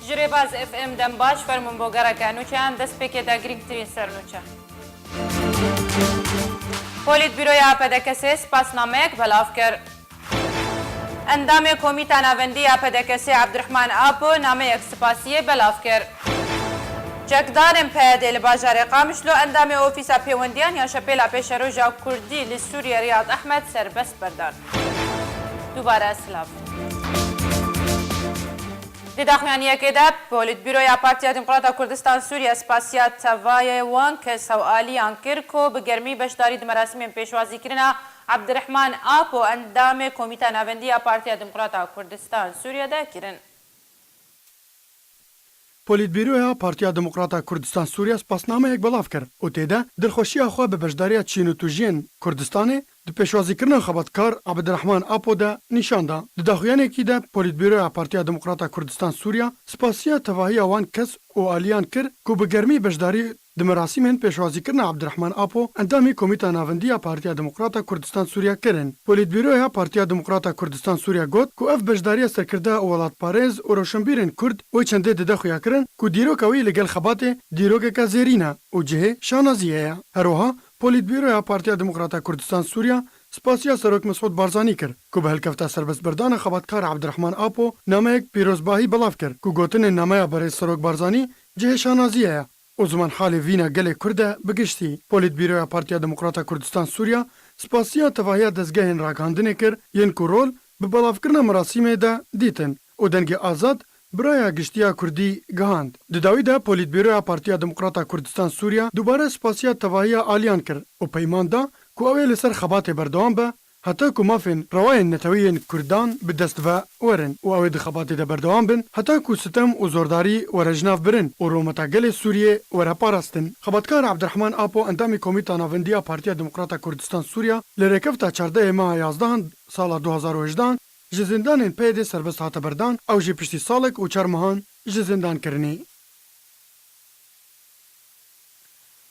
جرێباز FM دەم باش فەرمون بۆ گەڕەکە نوچیان دەست پێکێدا گرنگترین سەرنوچە. پۆلیتبیرۆی ئاپەدەکەسێ سپاسنامەیەک بەلاو کرد. ئەندامێ کۆمیتا ناوەندی ئاپەدەکەسێ عەبدوڕحمان ئاپۆ نامەیەک سپاسیە بەلاو کرد. جەکدارên پەیادێ li bajarê Qamişlo endamê ofîsa pêwendiyan ya şepêla pêşeroja Kurdî li Sûriye Riyad Ehmed serbest berdan. Dubare silav. Di daxuyaniyekê de Polîtbîroya Partiya Demokrata Kurdistan Sûriye spasiya tevayê wan kes hewaliyan kir ku bi germî beşdarî di merasimên pêşwazîkirina Abdurrahman Apo endamê Komîta Navendiya Partiya Demokrata Kurdistan Sûriye'de kirin. پۆلیتبیرۆیا پارتیا دموکراتا کوردستان سووریا سپاسنامەیەک بەڵاو کرد و تێدا دڵخۆشییا خوا بە بەشداریە چین و توژێن کوردستانê di pêşwazîkirina xebatkar Abdurrahman Apo de nîşan da. Di daxuyanekî de Polîtbîroya Partiya Demokrata Kurdistan Sûriya spasiya tevahiya wan kes û aliyan kir ku bi germî beşdarî di merasimên pêşwazîkirina Abdurrahman Apo endamê Komîta Navendiya Partiya Demokrata Kurdistan Sûriya kirin. Polîtbîroya Partiya Demokrata Kurdistan Sûriya got ku ev beşdariya serkirdeya welatparêz û roşnbîrên Kurd wê çendê di daxuya kirin ku dîroka wî li gel xebatê dîrokeka zêrîn e û cihê şanaziyê ye. Herwiha Polîtbîroya Partiya Demokrata Kurdistan Sûriya spasiya Serok Mesûd Barzanî kir ku bi helkefta serbestberdana xebatkar Abdurrahman Apo nameyek pîrozbahî belav kir ku gotinên nameya berê Serok Barzanî cihê şanaziyê ye. O zaman halê vîna gelê Kurd e bigiştî. Polîtbîroya Partiya Demokrata Kurdistan Sûriya spasiya tevahiya dezgehên ragihandinê kir yên ku rol bi belavkirina merasimê de dîtin û dengê azad biraya giştiya Kurdî gihand. Di dawî de Polîtbîroya Partiya Demokrata Kurdistan Sûriya dubare spasiya tevahiya aliyan kir û peyman da ku ew ê li ser xebatê berdewam be heta ku mafên rewayên netewîyên Kurdan bi dest ve werin û ew ê di xebatê de berdewam bin heta ku sitem û zordarî were jinav birin û rûmeta gelê Sûriyê were parastin. Xebatkar Abdurrahman Apo endamê Komîta Navendiya Partiya Demokrata Kurdistan Sûriya li rêkefta çardehê meha 11 sala 2018 ji zindanên pêdê serbest hate berdan ew jî piştî salek û çar mehan ji zindan kirinî.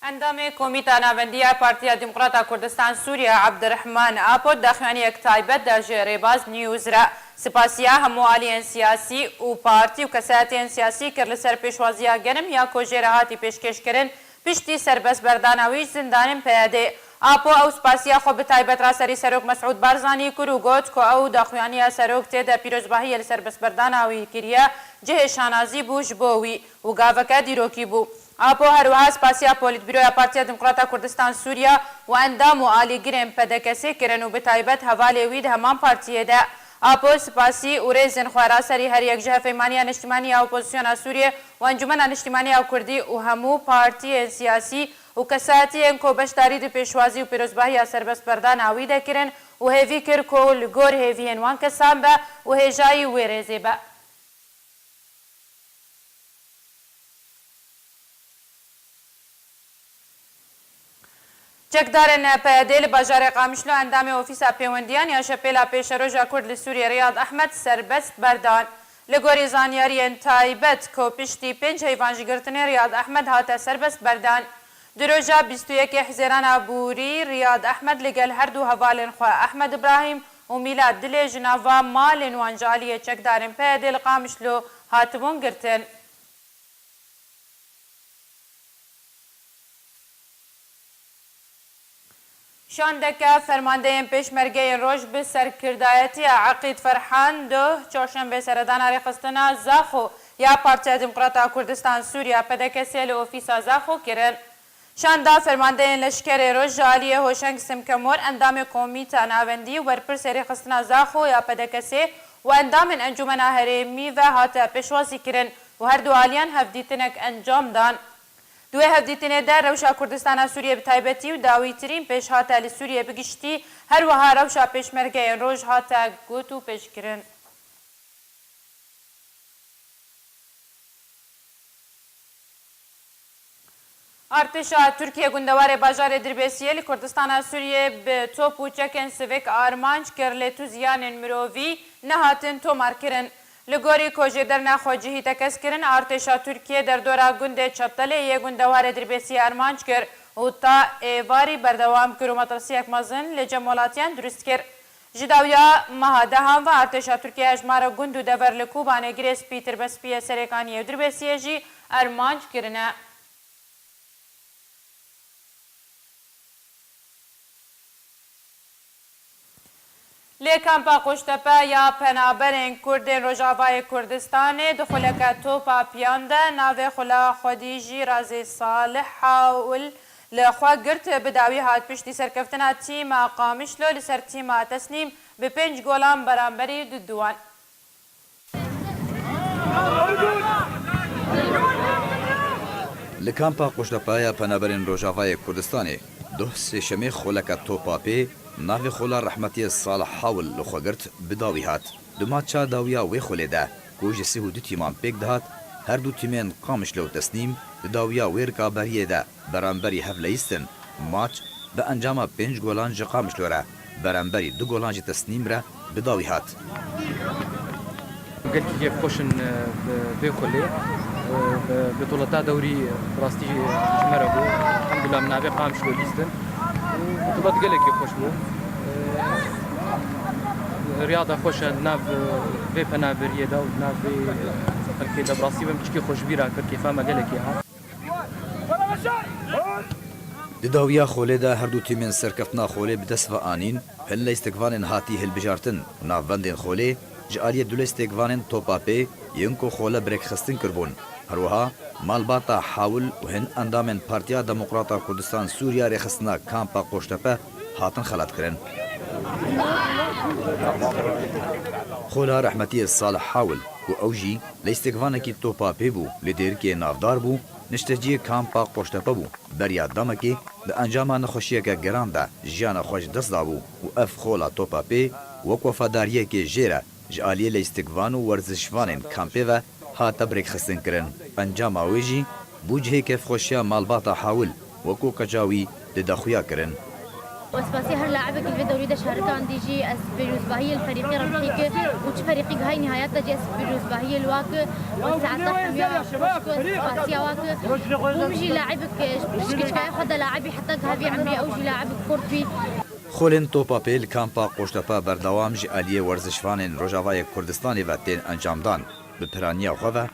Endamê Komîta Navendiya Partiya Demokrata Kurdistan Sûriye Abdurrahman Apo daxuyaniyek taybet de ji Rêbaz News re spasiya hemû aliyên siyasî û partî û kesayetên siyasî kir li ser pêşwaziya genim ya ku jê re hatî pêşkêşkirin piştî serbest berdana wî ji zindanên peyadê. Apo ew spasiya xwe bi taybet ra serî Serok Mesûd Barzanî kir û got ku ew daxuyaniya Serok tê de pîrozbahiyê li serbestberdana wî kiriye cihê şanazî bû ji bo wî û gaveke dîrokî bû. Apo herwiha spasiya Polîtbîroya Partiya Demokrata Kurdistan Sûriya û endam û alîgirên pedekesê kirin û bi taybet hevalê wî di heman partiyê de. Apo spasî û rêzên xwe ra serî her yek ji Hevpeymaniya Niştimaniya Opozisyona Sûriye û Encûmena Niştimaniya Kurdî û hemû partiyên siyasî û kesayetiyên ku beşdarî di pêşwazî û pîrozbahiya serbestberdana wî de kirin û hêvî kir ku li gor hêviyên wan kesan be û hêjayî wê rêzê be. Cekdarên peyadê li bajarê Qamişlo endamê ofîsa pêwendiyan ya şepêla pêşeroja Kurd li Sûriye Riyad Ehmed serbest berdan. Li gorî zanyariyên taybet ku piştî 5 heyvan ji girtinê Riyad Ehmed hate serbest berdan. Di roja 21 Hezêrana Bûrî Riyad Ehmed li gel her du hevalên xwe Ehmed İbrahim û Mîlad Dilê ji nava malên wan ji aliyê çekdarên peyadê li Qamişlo hatibûn girtin. Şandeke fermandeyên pêşmergeyên roj bi serkirdayetiya Eqîd Ferhan du çarşembe seredana rêxistina Zaxo ya Partiya Demokrata Kurdistan Sûriya pedekesê li ofîsa Zaxo kirin. Şanda fermandeyên leşkerê roj ji aliyê Hoşeng Simkemor endamê Komîta Navendî werpirsê rêxistina Zaxo ya pedekesê û endamên Encûmena Herêmî ve hate pêşwazî kirin û her du aliyan hevdîtinek encam dan. Duê hevdîtinê de rewşa Kurdistana Sûriye bi taybetî û dawîtirîn pêş hate li Sûriye bigiştî her wiha rewşa pêşmergeyên roj hate got û pêşkirin. Artêşa Tirkiye gundewarê bajarê Dirbêsiyê li Kurdistana Sûriye bi top û çekên sivik armanc kir lê tu ziyanên mirovî nehatin tomarkirin. Li gorî kojêderna xwe cihî tekez kirin artêşa Tirkiye derdora gundê Çeptelê yê gundewarê Dirbêsiyê armanc kir û ta êvarî berdewam kir û metirsiyek mezin li cem welatiyan durist kir. جداویا مهادهان و ارتشا ترکیه اجمارا گند و دور لکوبانه گریس پیتر بسپیه سرکانی و دربسیه جی ارمانج کرنه. لیکمپا قشتپه یا پنابرین کردین روژاوای کردستان دخولک توپا پیانده ناو خلا خودیجی رازی صالح حاول لخوا گرت بداوی هات پشتی سرکفتنا تیما قامشلو لسر تیما تسنیم به 5 گولان برانبری دوان. لکامپا قشتپایا پنابرین روژاوای کردستانی دو سێشەمێ خۆلەکە تۆپاپێ ناوێ خۆلا ڕەحمەتیە ساڵح حاول لەخۆگرت بداوی هات دوما چا داویا وێ خۆلێدا گۆژە 32 تیمان پێک دەهات هەردوو تیمێن قامش لەو تەسنیم داویا وێ ڕکابەریەدا بەرامبەری هەڤلەیستن ماچ بە ئەنجاما 5 گۆلان ji قامشلۆرە بەرامبەری 2 گۆلان ji تەسنیمرە بداوی هات قلت خوشن بخولي بطولة دوري راستي جمرة بو الحمد لله من عبي قام شلو ليستن بطولة قلق خوش بو رياضة خوش ناف في بنا بريدا وناف في دبراسي بمشكي خوش بيرا كركي فاما قلق يا داویا خۆلێدا هەردوو تیمێن سەرکەفتنا خۆلێ بدەستە ئانین هەل لە ئیستێکڤانên هاتی هەلبژارتن و ناوبەندên خۆلێ ji aliyê du lê stêkvanên topapê yên ku xole birêkxistin kirbûn herwiha malbata hawil û hin endamên Partiya Demokrata Kurdistan Sûriya rêxistina kampa Qoştepe hatin xelatkirin. Xola rehmetiyê Salih Hawil û ew jî lê stêkvanekî topapê bû lê dêrikê navdar bû nişteciyê kampa Qoştepe bû beriya damekê di encama nexweşiyeke geran de jiyana xwe ji dest dabû û ev xola topapê wek wefadariyekê jê re ji aliyê lêstikvan û werzişvanên kampê ve hate birêkxistin kirin. Encama wê jî bû cihê kevxweşiya malbata Hawil wekû qecawî li daxuya kirin. واسباسي هر لاعبك الفي دوري ده شاركان دي جي اس بيروزباهي الفريقي ربحيك وش فريقي هاي نهايات جي اس بيروزباهي الواك وساعات حميا اسباسي واك ومجي لاعبك شكاي خد لاعبي حتى هذه عمري او جي لاعبك كردبي خولên topapê li kampa Qoştepe berdewam ji aliyê werzişvanên Rojavayê Kurdistanê ve tên encamdan bi piraniya xwe ve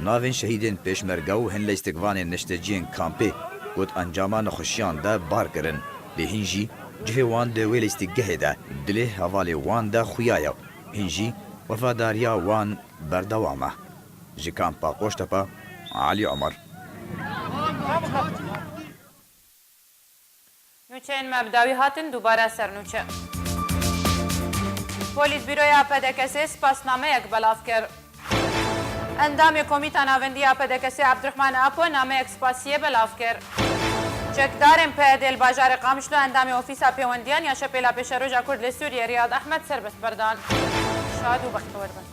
navên şehîdên pêşmerge û hin lêstikvanên nişteciyên kampê got encama nexweşiyan de bar kirin lê hîn jî cihê wan di wê lêstikgehê de dilê hevalê wan de xuya ye hîn jî wefadariya wan berdewam e. Ji kampa Qoştepe Ali Ömer. نوچین مبداوی هاتن دوباره سرنوچه. پولیس بیروی پدکسی سپاسنامه یک بلاف کرد. اندام کمیته ناوندی پدکسی عبدالرحمن اپو نامه یک سپاسیه بلاف کرد. چکدارم پیدل باجار قامشلو اندام اوفیسا پیوندیان یا شپیلا پیشروجا کرد لسوریه ریاض احمد سربست بردان. شاد و بختور بند.